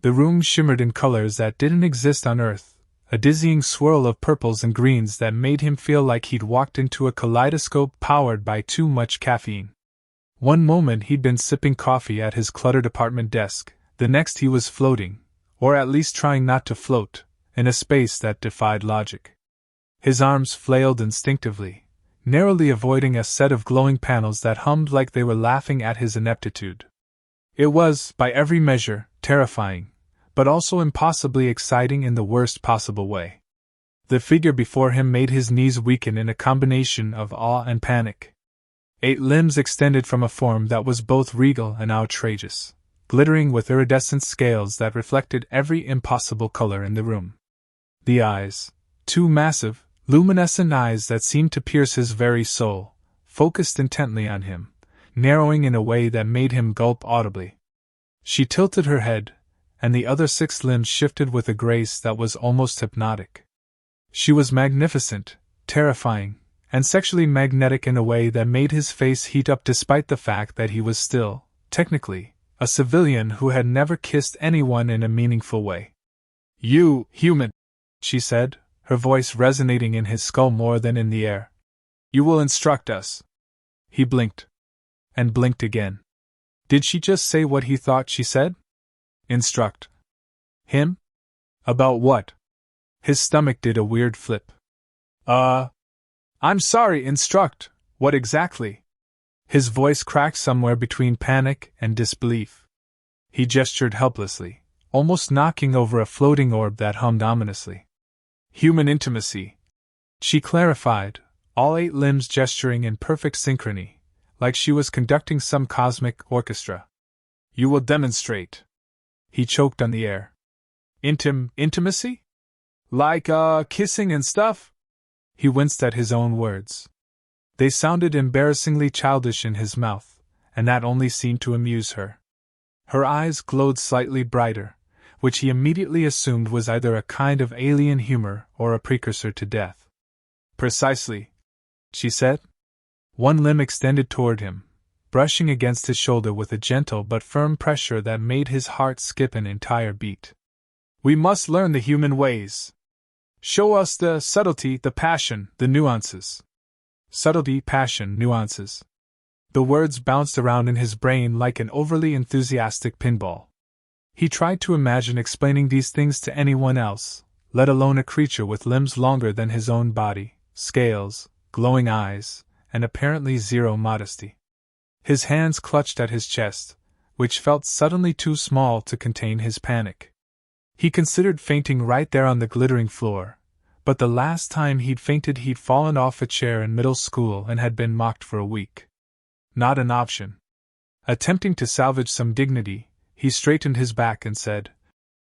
The room shimmered in colors that didn't exist on Earth, a dizzying swirl of purples and greens that made him feel like he'd walked into a kaleidoscope powered by too much caffeine. One moment he'd been sipping coffee at his cluttered apartment desk, the next he was floating, or at least trying not to float, in a space that defied logic. His arms flailed instinctively, narrowly avoiding a set of glowing panels that hummed like they were laughing at his ineptitude. It was, by every measure, terrifying, but also impossibly exciting in the worst possible way. The figure before him made his knees weaken in a combination of awe and panic. 8 limbs extended from a form that was both regal and outrageous, glittering with iridescent scales that reflected every impossible color in the room. The eyes, 2 massive, luminescent eyes that seemed to pierce his very soul, focused intently on him, narrowing in a way that made him gulp audibly. She tilted her head, and the other 6 limbs shifted with a grace that was almost hypnotic. She was magnificent, terrifying, and sexually magnetic in a way that made his face heat up despite the fact that he was still, technically, a civilian who had never kissed anyone in a meaningful way. "You, human," she said, her voice resonating in his skull more than in the air. "You will instruct us." He blinked. And blinked again. Did she just say what he thought she said? Instruct him? About what? His stomach did a weird flip. I'm sorry, instruct, what exactly? His voice cracked somewhere between panic and disbelief. He gestured helplessly, almost knocking over a floating orb that hummed ominously. Human intimacy, she clarified, all 8 limbs gesturing in perfect synchrony, like she was conducting some cosmic orchestra. You will demonstrate. He choked on the air. Intimacy? Like, kissing and stuff? He winced at his own words. They sounded embarrassingly childish in his mouth, and that only seemed to amuse her. Her eyes glowed slightly brighter, which he immediately assumed was either a kind of alien humor or a precursor to death. Precisely, she said. One limb extended toward him, brushing against his shoulder with a gentle but firm pressure that made his heart skip an entire beat. We must learn the human ways. Show us the subtlety, the passion, the nuances. Subtlety, passion, nuances. The words bounced around in his brain like an overly enthusiastic pinball. He tried to imagine explaining these things to anyone else, let alone a creature with limbs longer than his own body, scales, glowing eyes, and apparently zero modesty. His hands clutched at his chest, which felt suddenly too small to contain his panic. He considered fainting right there on the glittering floor, but the last time he'd fainted he'd fallen off a chair in middle school and had been mocked for a week. Not an option. Attempting to salvage some dignity, he straightened his back and said,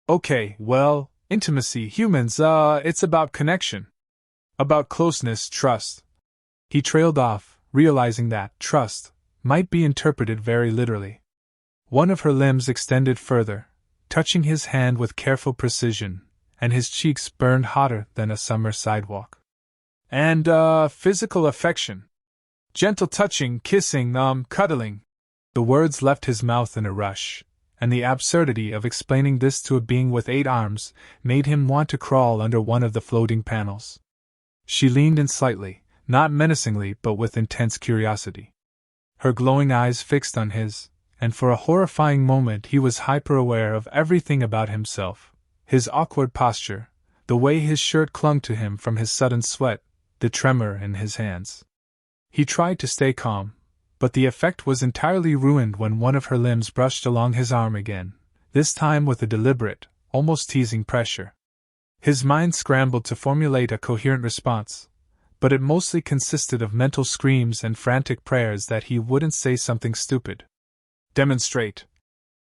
Okay, well, intimacy, humans, it's about connection. About closeness, trust. He trailed off, realizing that trust might be interpreted very literally. One of her limbs extended further, touching his hand with careful precision, and his cheeks burned hotter than a summer sidewalk. And, physical affection. Gentle touching, kissing, cuddling. The words left his mouth in a rush, and the absurdity of explaining this to a being with 8 arms made him want to crawl under one of the floating panels. She leaned in slightly, not menacingly but with intense curiosity. Her glowing eyes fixed on his, and for a horrifying moment he was hyper-aware of everything about himself, his awkward posture, the way his shirt clung to him from his sudden sweat, the tremor in his hands. He tried to stay calm, but the effect was entirely ruined when one of her limbs brushed along his arm again, this time with a deliberate, almost teasing pressure. His mind scrambled to formulate a coherent response, but it mostly consisted of mental screams and frantic prayers that he wouldn't say something stupid. Demonstrate,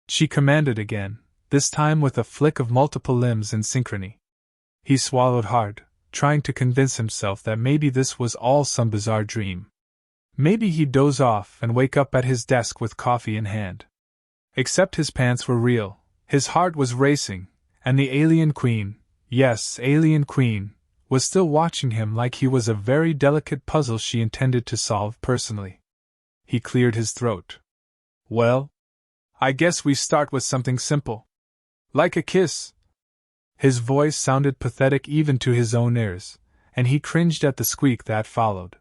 she commanded again, this time with a flick of multiple limbs in synchrony. He swallowed hard, trying to convince himself that maybe this was all some bizarre dream. Maybe he'd doze off and wake up at his desk with coffee in hand. Except his pants were real, his heart was racing, and the alien queen, yes, alien queen, was still watching him like he was a very delicate puzzle she intended to solve personally. He cleared his throat. Well, I guess we start with something simple. Like a kiss. His voice sounded pathetic even to his own ears, and he cringed at the squeak that followed.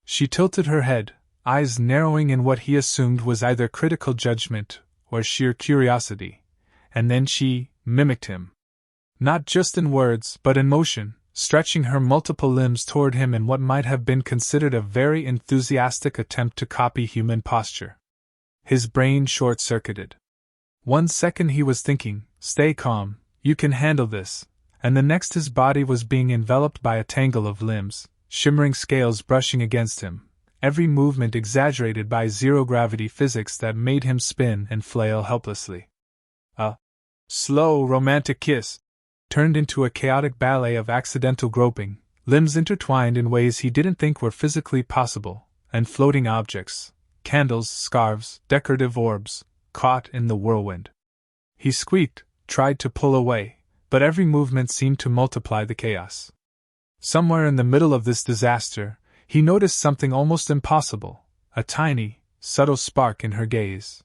She tilted her head, eyes narrowing in what he assumed was either critical judgment or sheer curiosity, and then she mimicked him. Not just in words, but in motion, stretching her multiple limbs toward him in what might have been considered a very enthusiastic attempt to copy human posture. His brain short-circuited. 1 second he was thinking, "Stay calm, you can handle this," and the next his body was being enveloped by a tangle of limbs, shimmering scales brushing against him, every movement exaggerated by zero-gravity physics that made him spin and flail helplessly. A slow, romantic kiss turned into a chaotic ballet of accidental groping, limbs intertwined in ways he didn't think were physically possible, and floating objects, candles, scarves, decorative orbs, caught in the whirlwind. He squeaked, tried to pull away, but every movement seemed to multiply the chaos. Somewhere in the middle of this disaster, he noticed something almost impossible, a tiny, subtle spark in her gaze.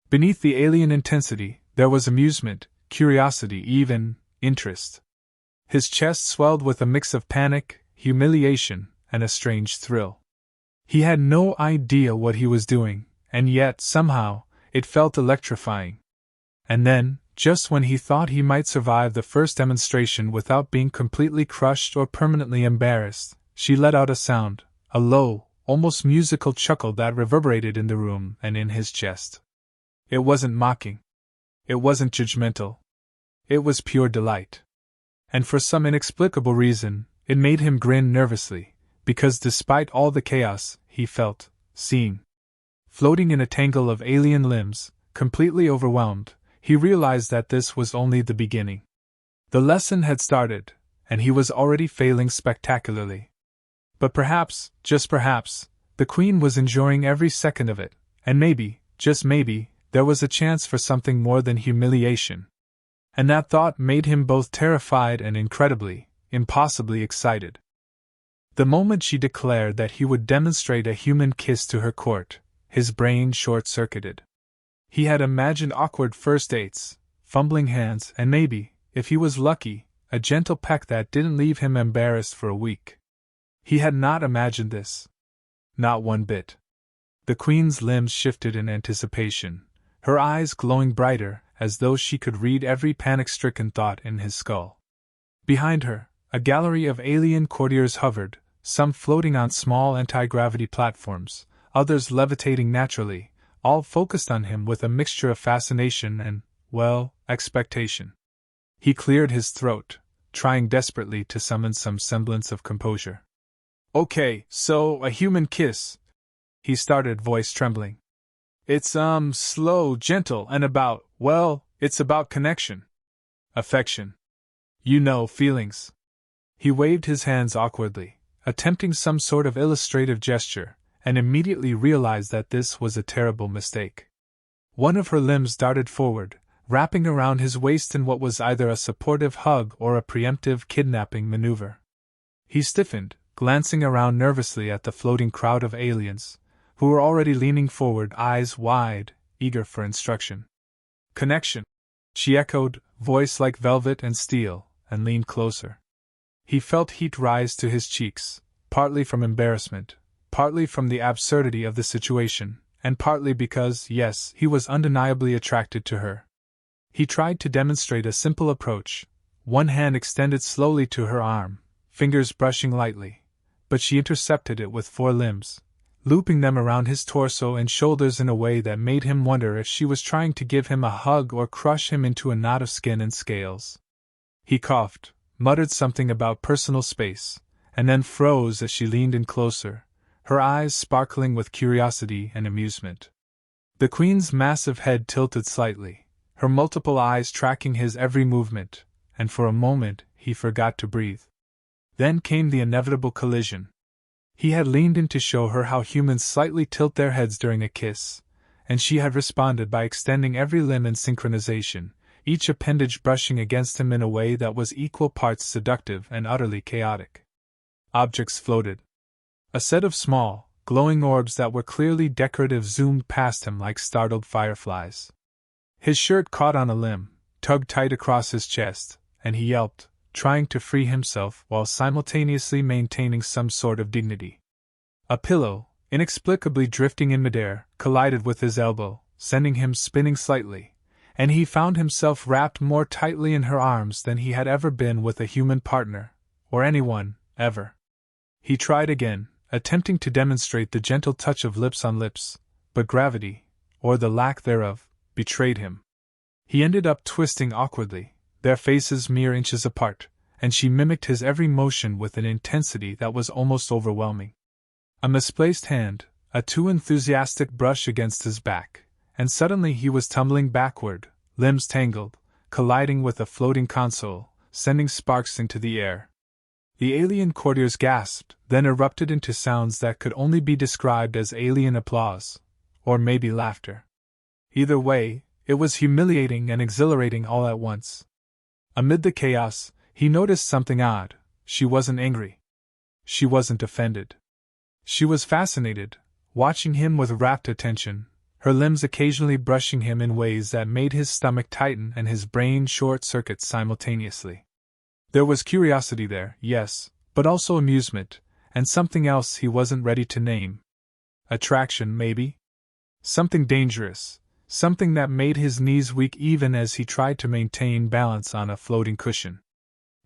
Beneath the alien intensity, there was amusement, curiosity, even interest. His chest swelled with a mix of panic, humiliation, and a strange thrill. He had no idea what he was doing, and yet, somehow, it felt electrifying. And then, just when he thought he might survive the first demonstration without being completely crushed or permanently embarrassed, she let out a sound, a low, almost musical chuckle that reverberated in the room and in his chest. It wasn't mocking. It wasn't judgmental. It was pure delight. And for some inexplicable reason, it made him grin nervously, because despite all the chaos, he felt, seeing. Floating in a tangle of alien limbs, completely overwhelmed, he realized that this was only the beginning. The lesson had started, and he was already failing spectacularly. But perhaps, just perhaps, the Queen was enjoying every second of it, and maybe, just maybe, there was a chance for something more than humiliation. And that thought made him both terrified and incredibly, impossibly excited. The moment she declared that he would demonstrate a human kiss to her court, his brain short-circuited. He had imagined awkward first dates, fumbling hands, and maybe, if he was lucky, a gentle peck that didn't leave him embarrassed for a week. He had not imagined this. Not one bit. The Queen's limbs shifted in anticipation, her eyes glowing brighter, as though she could read every panic-stricken thought in his skull. Behind her, a gallery of alien courtiers hovered, some floating on small anti-gravity platforms, others levitating naturally, all focused on him with a mixture of fascination and, well, expectation. He cleared his throat, trying desperately to summon some semblance of composure. "Okay, so, a human kiss," he started, voice trembling. "It's, slow, gentle, and about, well, it's about connection. Affection. You know, feelings." He waved his hands awkwardly, attempting some sort of illustrative gesture, and immediately realized that this was a terrible mistake. One of her limbs darted forward, wrapping around his waist in what was either a supportive hug or a preemptive kidnapping maneuver. He stiffened, glancing around nervously at the floating crowd of aliens, who were already leaning forward, eyes wide, eager for instruction. "Connection," she echoed, voice like velvet and steel, and leaned closer. He felt heat rise to his cheeks, partly from embarrassment, partly from the absurdity of the situation, and partly because, yes, he was undeniably attracted to her. He tried to demonstrate a simple approach, one hand extended slowly to her arm, fingers brushing lightly, but she intercepted it with 4 limbs, looping them around his torso and shoulders in a way that made him wonder if she was trying to give him a hug or crush him into a knot of skin and scales. He coughed, muttered something about personal space, and then froze as she leaned in closer, her eyes sparkling with curiosity and amusement. The Queen's massive head tilted slightly, her multiple eyes tracking his every movement, and for a moment he forgot to breathe. Then came the inevitable collision. He had leaned in to show her how humans slightly tilt their heads during a kiss, and she had responded by extending every limb in synchronization, each appendage brushing against him in a way that was equal parts seductive and utterly chaotic. Objects floated. A set of small, glowing orbs that were clearly decorative zoomed past him like startled fireflies. His shirt caught on a limb, tugged tight across his chest, and he yelped, trying to free himself while simultaneously maintaining some sort of dignity. A pillow, inexplicably drifting in midair, collided with his elbow, sending him spinning slightly, and he found himself wrapped more tightly in her arms than he had ever been with a human partner, or anyone, ever. He tried again, attempting to demonstrate the gentle touch of lips on lips, but gravity, or the lack thereof, betrayed him. He ended up twisting awkwardly, their faces mere inches apart, and she mimicked his every motion with an intensity that was almost overwhelming. A misplaced hand, a too enthusiastic brush against his back, and suddenly he was tumbling backward, limbs tangled, colliding with a floating console, sending sparks into the air. The alien courtiers gasped, then erupted into sounds that could only be described as alien applause, or maybe laughter. Either way, it was humiliating and exhilarating all at once. Amid the chaos, he noticed something odd. She wasn't angry. She wasn't offended. She was fascinated, watching him with rapt attention, her limbs occasionally brushing him in ways that made his stomach tighten and his brain short-circuit simultaneously. There was curiosity there, yes, but also amusement, and something else he wasn't ready to name. Attraction, maybe? Something dangerous, something that made his knees weak even as he tried to maintain balance on a floating cushion.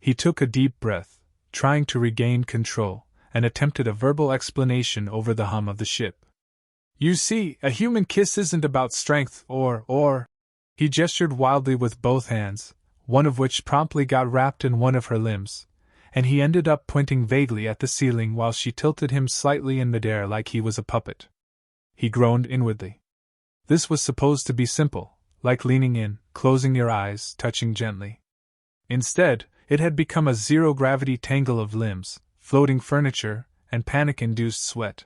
He took a deep breath, trying to regain control, and attempted a verbal explanation over the hum of the ship. You see, a human kiss isn't about strength or. He gestured wildly with both hands, one of which promptly got wrapped in one of her limbs, and he ended up pointing vaguely at the ceiling while she tilted him slightly in midair like he was a puppet. He groaned inwardly. This was supposed to be simple, like leaning in, closing your eyes, touching gently. Instead, it had become a zero-gravity tangle of limbs, floating furniture, and panic-induced sweat.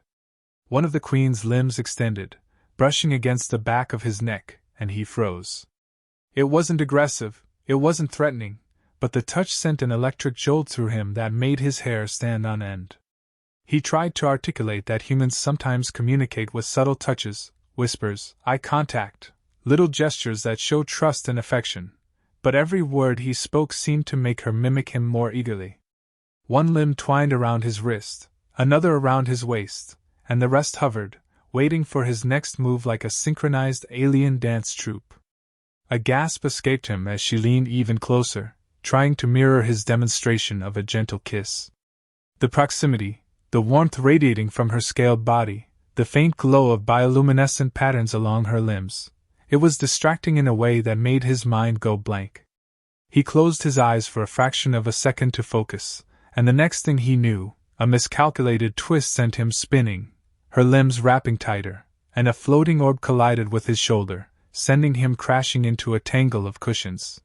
One of the Queen's limbs extended, brushing against the back of his neck, and he froze. It wasn't aggressive, it wasn't threatening, but the touch sent an electric jolt through him that made his hair stand on end. He tried to articulate that humans sometimes communicate with subtle touches, whispers, eye contact, little gestures that show trust and affection, but every word he spoke seemed to make her mimic him more eagerly. One limb twined around his wrist, another around his waist, and the rest hovered, waiting for his next move like a synchronized alien dance troupe. A gasp escaped him as she leaned even closer, trying to mirror his demonstration of a gentle kiss. The proximity, the warmth radiating from her scaled body, the faint glow of bioluminescent patterns along her limbs, it was distracting in a way that made his mind go blank. He closed his eyes for a fraction of a second to focus, and the next thing he knew, a miscalculated twist sent him spinning, her limbs wrapping tighter, and a floating orb collided with his shoulder, sending him crashing into a tangle of cushions.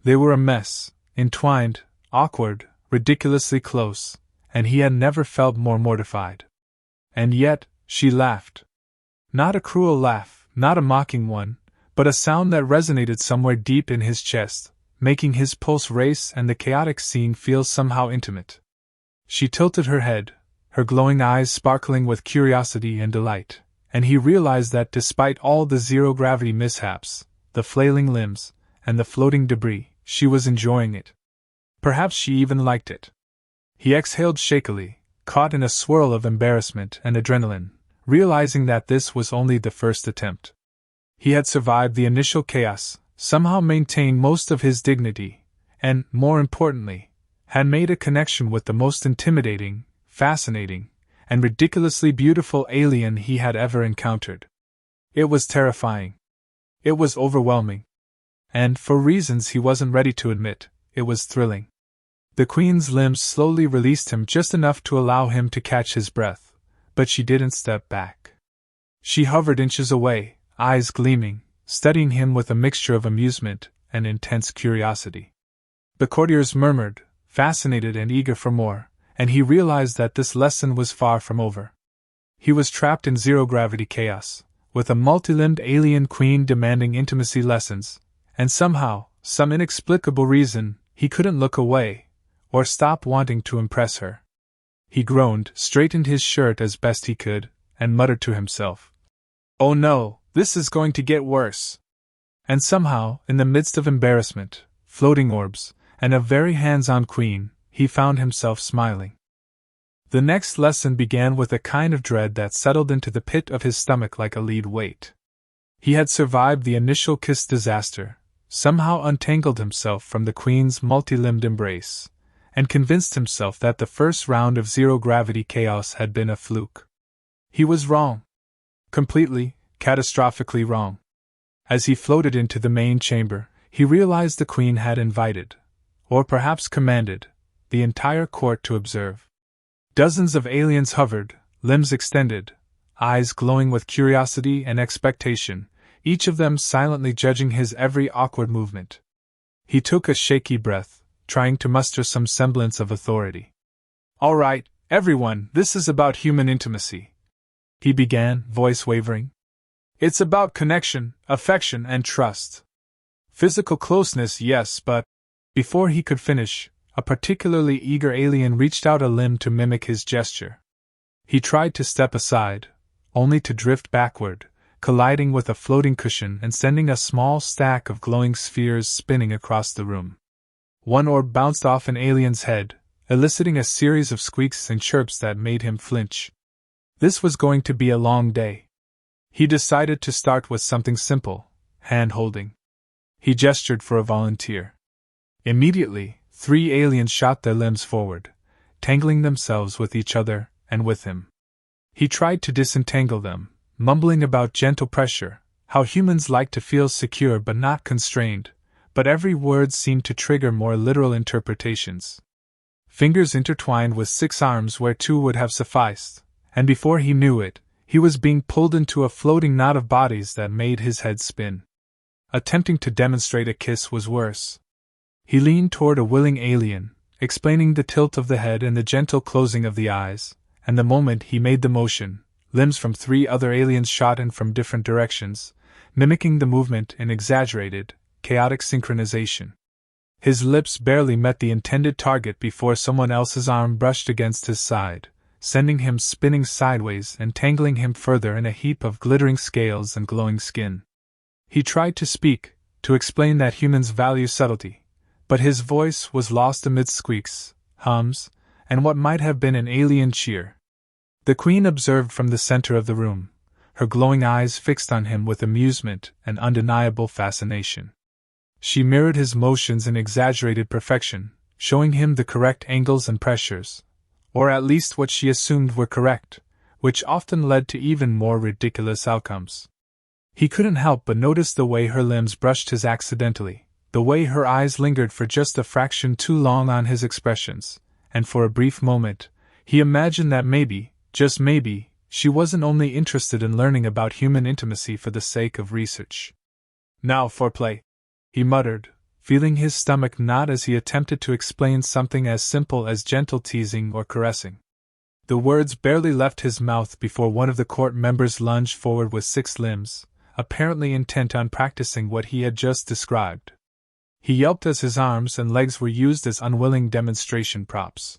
They were a mess, entwined, awkward, ridiculously close, and he had never felt more mortified. And yet, she laughed. Not a cruel laugh, not a mocking one, but a sound that resonated somewhere deep in his chest, making his pulse race and the chaotic scene feel somehow intimate. She tilted her head, her glowing eyes sparkling with curiosity and delight, and he realized that despite all the zero-gravity mishaps, the flailing limbs, and the floating debris, she was enjoying it. Perhaps she even liked it. He exhaled shakily, caught in a swirl of embarrassment and adrenaline, realizing that this was only the first attempt. He had survived the initial chaos, somehow maintained most of his dignity, and, more importantly, had made a connection with the most intimidating, fascinating, and ridiculously beautiful alien he had ever encountered. It was terrifying. It was overwhelming. And, for reasons he wasn't ready to admit, it was thrilling. The Queen's limbs slowly released him just enough to allow him to catch his breath, but she didn't step back. She hovered inches away, eyes gleaming, studying him with a mixture of amusement and intense curiosity. The courtiers murmured, fascinated and eager for more, and he realized that this lesson was far from over. He was trapped in zero-gravity chaos, with a multi-limbed alien queen demanding intimacy lessons, and somehow, some inexplicable reason, he couldn't look away, or stop wanting to impress her. He groaned, straightened his shirt as best he could, and muttered to himself, "Oh no, this is going to get worse." And somehow, in the midst of embarrassment, floating orbs, and a very hands-on queen, he found himself smiling. The next lesson began with a kind of dread that settled into the pit of his stomach like a lead weight. He had survived the initial kiss disaster, somehow untangled himself from the queen's multi-limbed embrace, and convinced himself that the first round of zero-gravity chaos had been a fluke. He was wrong. Completely, catastrophically wrong. As he floated into the main chamber, he realized the queen had invited, or perhaps commanded, the entire court to observe. Dozens of aliens hovered, limbs extended, eyes glowing with curiosity and expectation, each of them silently judging his every awkward movement. He took a shaky breath, trying to muster some semblance of authority. "All right, everyone, this is about human intimacy," he began, voice wavering. "It's about connection, affection, and trust. Physical closeness, yes, but—" Before he could finish, a particularly eager alien reached out a limb to mimic his gesture. He tried to step aside, only to drift backward, colliding with a floating cushion and sending a small stack of glowing spheres spinning across the room. One orb bounced off an alien's head, eliciting a series of squeaks and chirps that made him flinch. This was going to be a long day. He decided to start with something simple, hand-holding. He gestured for a volunteer. Immediately, 3 aliens shot their limbs forward, tangling themselves with each other and with him. He tried to disentangle them, mumbling about gentle pressure, how humans like to feel secure but not constrained, but every word seemed to trigger more literal interpretations. Fingers intertwined with 6 arms where 2 would have sufficed, and before he knew it, he was being pulled into a floating knot of bodies that made his head spin. Attempting to demonstrate a kiss was worse. He leaned toward a willing alien, explaining the tilt of the head and the gentle closing of the eyes, and the moment he made the motion, limbs from 3 other aliens shot in from different directions, mimicking the movement in exaggerated, chaotic synchronization. His lips barely met the intended target before someone else's arm brushed against his side, sending him spinning sideways and tangling him further in a heap of glittering scales and glowing skin. He tried to speak, to explain that humans value subtlety, but his voice was lost amidst squeaks, hums, and what might have been an alien cheer. The queen observed from the center of the room, her glowing eyes fixed on him with amusement and undeniable fascination. She mirrored his motions in exaggerated perfection, showing him the correct angles and pressures, or at least what she assumed were correct, which often led to even more ridiculous outcomes. He couldn't help but notice the way her limbs brushed his accidentally, the way her eyes lingered for just a fraction too long on his expressions, and for a brief moment, he imagined that maybe, just maybe, she wasn't only interested in learning about human intimacy for the sake of research. "Now foreplay," he muttered, feeling his stomach knot as he attempted to explain something as simple as gentle teasing or caressing. The words barely left his mouth before one of the court members lunged forward with 6 limbs, apparently intent on practicing what he had just described. He yelped as his arms and legs were used as unwilling demonstration props.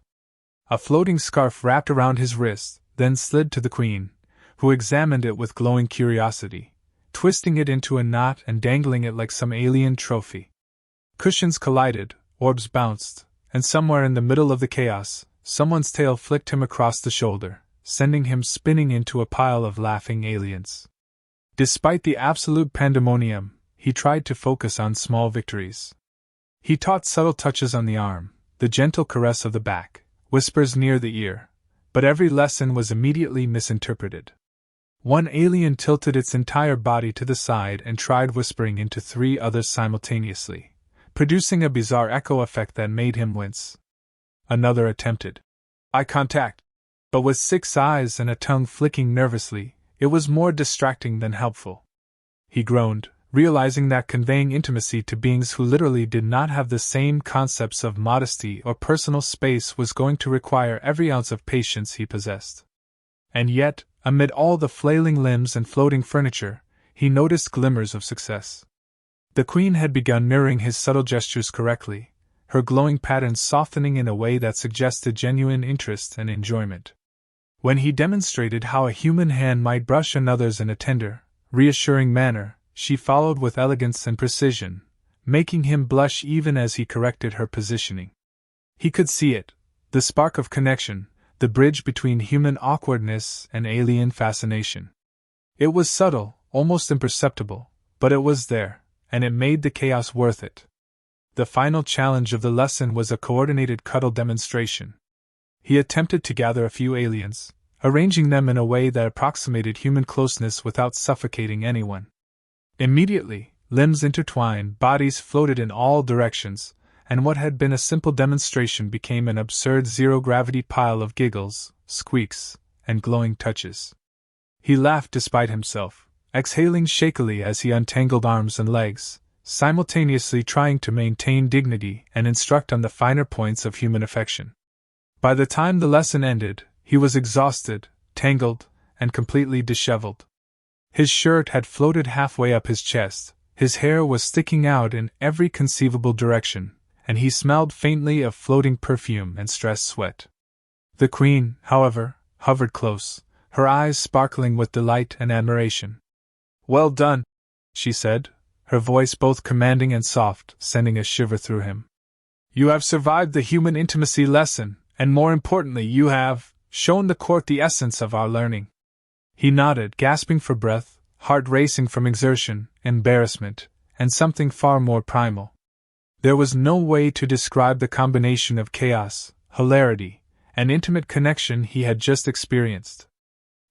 A floating scarf wrapped around his wrist, then slid to the queen, who examined it with glowing curiosity, twisting it into a knot and dangling it like some alien trophy. Cushions collided, orbs bounced, and somewhere in the middle of the chaos, someone's tail flicked him across the shoulder, sending him spinning into a pile of laughing aliens. Despite the absolute pandemonium, he tried to focus on small victories. He taught subtle touches on the arm, the gentle caress of the back, whispers near the ear, but every lesson was immediately misinterpreted. One alien tilted its entire body to the side and tried whispering into 3 others simultaneously, producing a bizarre echo effect that made him wince. Another attempted eye contact, but with 6 eyes and a tongue flicking nervously, it was more distracting than helpful. He groaned, realizing that conveying intimacy to beings who literally did not have the same concepts of modesty or personal space was going to require every ounce of patience he possessed. And yet, amid all the flailing limbs and floating furniture, he noticed glimmers of success. The queen had begun mirroring his subtle gestures correctly, her glowing patterns softening in a way that suggested genuine interest and enjoyment. When he demonstrated how a human hand might brush another's in a tender, reassuring manner, she followed with elegance and precision, making him blush even as he corrected her positioning. He could see it, the spark of connection, the bridge between human awkwardness and alien fascination. It was subtle, almost imperceptible, but it was there, and it made the chaos worth it. The final challenge of the lesson was a coordinated cuddle demonstration. He attempted to gather a few aliens, arranging them in a way that approximated human closeness without suffocating anyone. Immediately, limbs intertwined, bodies floated in all directions, and what had been a simple demonstration became an absurd zero-gravity pile of giggles, squeaks, and glowing touches. He laughed despite himself, exhaling shakily as he untangled arms and legs, simultaneously trying to maintain dignity and instruct on the finer points of human affection. By the time the lesson ended, he was exhausted, tangled, and completely disheveled. His shirt had floated halfway up his chest, his hair was sticking out in every conceivable direction, and he smelled faintly of floating perfume and stressed sweat. The Queen, however, hovered close, her eyes sparkling with delight and admiration. "Well done," she said, her voice both commanding and soft, sending a shiver through him. "You have survived the human intimacy lesson, and more importantly, you have shown the court the essence of our learning." He nodded, gasping for breath, heart racing from exertion, embarrassment, and something far more primal. There was no way to describe the combination of chaos, hilarity, and intimate connection he had just experienced.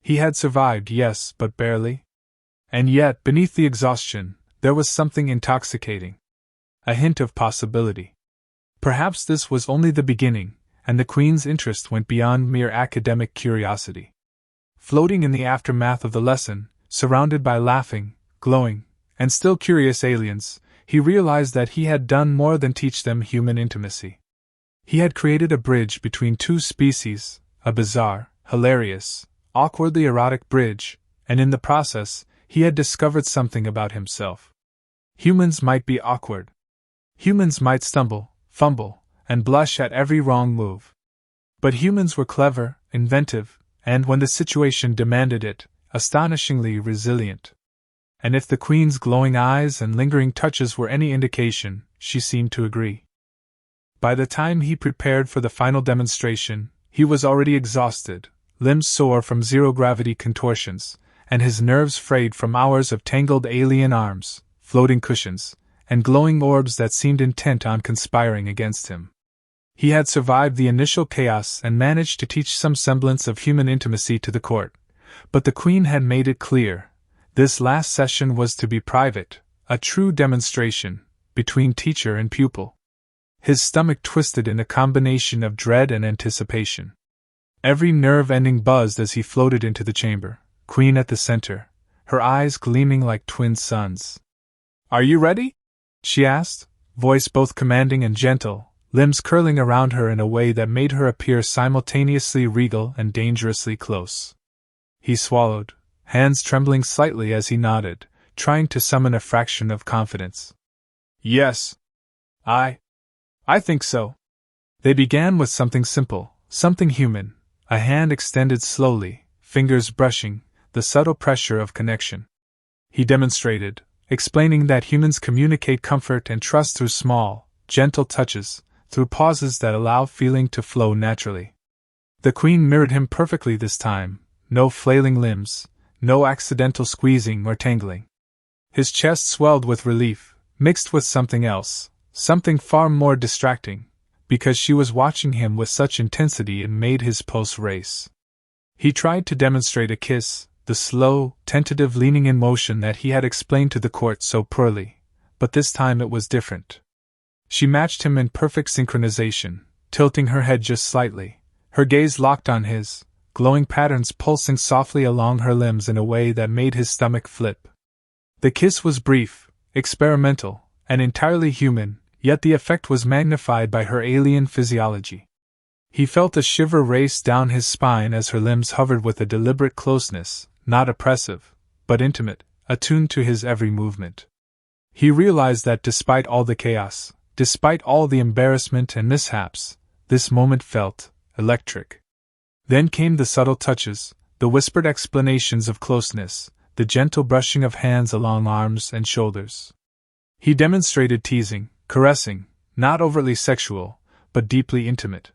He had survived, yes, but barely. And yet, beneath the exhaustion, there was something intoxicating. A hint of possibility. Perhaps this was only the beginning, and the Queen's interest went beyond mere academic curiosity. Floating in the aftermath of the lesson, surrounded by laughing, glowing, and still curious aliens, he realized that he had done more than teach them human intimacy. He had created a bridge between two species, a bizarre, hilarious, awkwardly erotic bridge, and in the process, he had discovered something about himself. Humans might be awkward. Humans might stumble, fumble, and blush at every wrong move. But humans were clever, inventive, and, when the situation demanded it, astonishingly resilient. And if the Queen's glowing eyes and lingering touches were any indication, she seemed to agree. By the time he prepared for the final demonstration, he was already exhausted, limbs sore from zero-gravity contortions, and his nerves frayed from hours of tangled alien arms, floating cushions, and glowing orbs that seemed intent on conspiring against him. He had survived the initial chaos and managed to teach some semblance of human intimacy to the court, but the Queen had made it clear, this last session was to be private, a true demonstration, between teacher and pupil. His stomach twisted in a combination of dread and anticipation. Every nerve-ending buzzed as he floated into the chamber, Queen at the center, her eyes gleaming like twin suns. "Are you ready?" she asked, voice both commanding and gentle, limbs curling around her in a way that made her appear simultaneously regal and dangerously close. He swallowed, hands trembling slightly as he nodded, trying to summon a fraction of confidence. "Yes. I think so." They began with something simple, something human, a hand extended slowly, fingers brushing, the subtle pressure of connection. He demonstrated, explaining that humans communicate comfort and trust through small, gentle touches, through pauses that allow feeling to flow naturally. The Queen mirrored him perfectly this time, no flailing limbs, no accidental squeezing or tangling. His chest swelled with relief, mixed with something else, something far more distracting, because she was watching him with such intensity it made his pulse race. He tried to demonstrate a kiss, the slow, tentative leaning in motion that he had explained to the court so poorly, but this time it was different. She matched him in perfect synchronization, tilting her head just slightly, her gaze locked on his, glowing patterns pulsing softly along her limbs in a way that made his stomach flip. The kiss was brief, experimental, and entirely human, yet the effect was magnified by her alien physiology. He felt a shiver race down his spine as her limbs hovered with a deliberate closeness, not oppressive, but intimate, attuned to his every movement. He realized that despite all the chaos, despite all the embarrassment and mishaps, this moment felt electric. Then came the subtle touches, the whispered explanations of closeness, the gentle brushing of hands along arms and shoulders. He demonstrated teasing, caressing, not overtly sexual, but deeply intimate.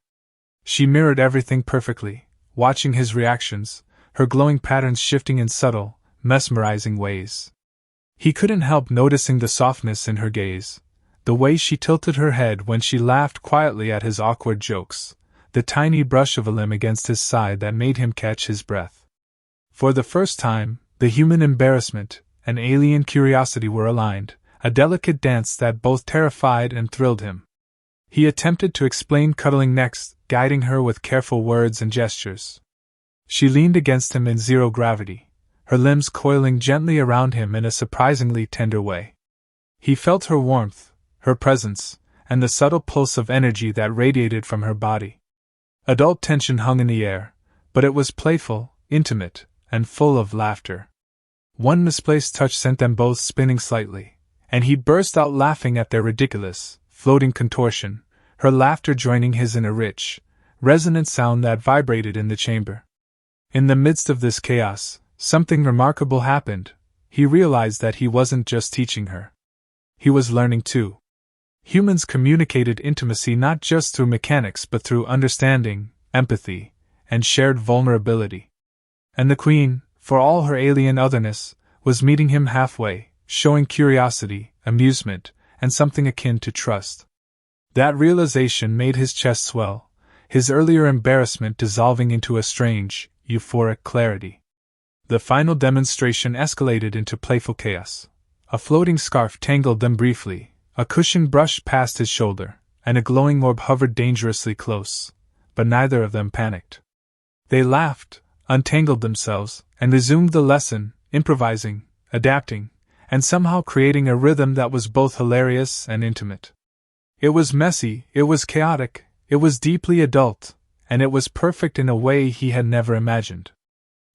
She mirrored everything perfectly, watching his reactions, her glowing patterns shifting in subtle, mesmerizing ways. He couldn't help noticing the softness in her gaze, the way she tilted her head when she laughed quietly at his awkward jokes, the tiny brush of a limb against his side that made him catch his breath. For the first time, the human embarrassment and alien curiosity were aligned, a delicate dance that both terrified and thrilled him. He attempted to explain cuddling next, guiding her with careful words and gestures. She leaned against him in zero gravity, her limbs coiling gently around him in a surprisingly tender way. He felt her warmth, her presence, and the subtle pulse of energy that radiated from her body. Adult tension hung in the air, but it was playful, intimate, and full of laughter. One misplaced touch sent them both spinning slightly, and he burst out laughing at their ridiculous, floating contortion, her laughter joining his in a rich, resonant sound that vibrated in the chamber. In the midst of this chaos, something remarkable happened. He realized that he wasn't just teaching her. He was learning too. Humans communicated intimacy not just through mechanics but through understanding, empathy, and shared vulnerability. And the Queen, for all her alien otherness, was meeting him halfway, showing curiosity, amusement, and something akin to trust. That realization made his chest swell, his earlier embarrassment dissolving into a strange, euphoric clarity. The final demonstration escalated into playful chaos. A floating scarf tangled them briefly, a cushion brushed past his shoulder, and a glowing orb hovered dangerously close, but neither of them panicked. They laughed, untangled themselves, and resumed the lesson, improvising, adapting, and somehow creating a rhythm that was both hilarious and intimate. It was messy, it was chaotic, it was deeply adult, and it was perfect in a way he had never imagined.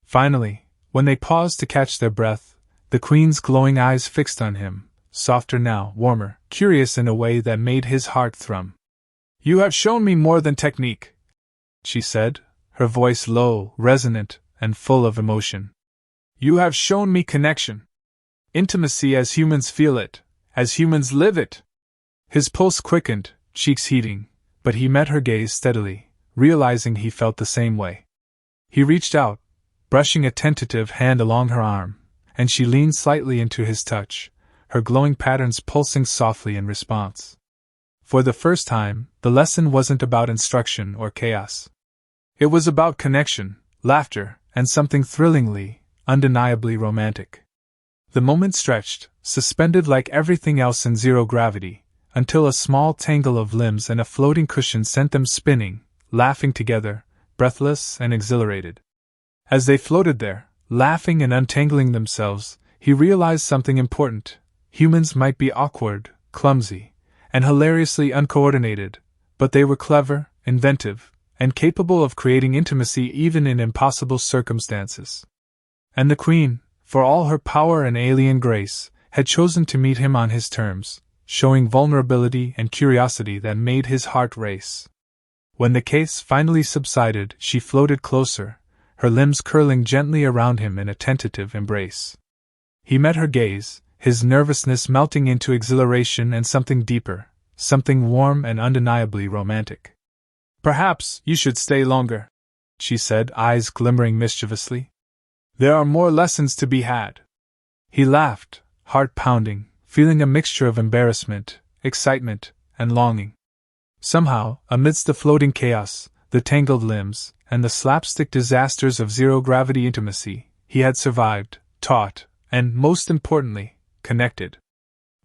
Finally, when they paused to catch their breath, the Queen's glowing eyes fixed on him, softer now, warmer, curious in a way that made his heart thrum. "You have shown me more than technique," she said, her voice low, resonant, and full of emotion. "You have shown me connection. Intimacy as humans feel it, as humans live it." His pulse quickened, cheeks heating, but he met her gaze steadily, realizing he felt the same way. He reached out, brushing a tentative hand along her arm, and she leaned slightly into his touch, her glowing patterns pulsing softly in response. For the first time, the lesson wasn't about instruction or chaos. It was about connection, laughter, and something thrillingly, undeniably romantic. The moment stretched, suspended like everything else in zero gravity, until a small tangle of limbs and a floating cushion sent them spinning, laughing together, breathless and exhilarated. As they floated there, laughing and untangling themselves, he realized something important. Humans might be awkward, clumsy, and hilariously uncoordinated, but they were clever, inventive, and capable of creating intimacy even in impossible circumstances. And the Queen, for all her power and alien grace, had chosen to meet him on his terms, showing vulnerability and curiosity that made his heart race. When the case finally subsided, she floated closer, her limbs curling gently around him in a tentative embrace. He met her gaze, his nervousness melting into exhilaration and something deeper, something warm and undeniably romantic. "Perhaps you should stay longer," she said, eyes glimmering mischievously. "There are more lessons to be had." He laughed, heart pounding, feeling a mixture of embarrassment, excitement, and longing. Somehow, amidst the floating chaos, the tangled limbs, and the slapstick disasters of zero-gravity intimacy, he had survived, taught, and, most importantly, connected.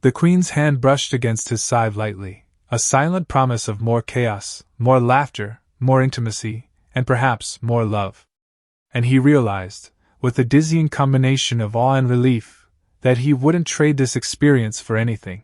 The Queen's hand brushed against his side lightly, a silent promise of more chaos, more laughter, more intimacy, and perhaps more love. And he realized, with a dizzying combination of awe and relief, that he wouldn't trade this experience for anything.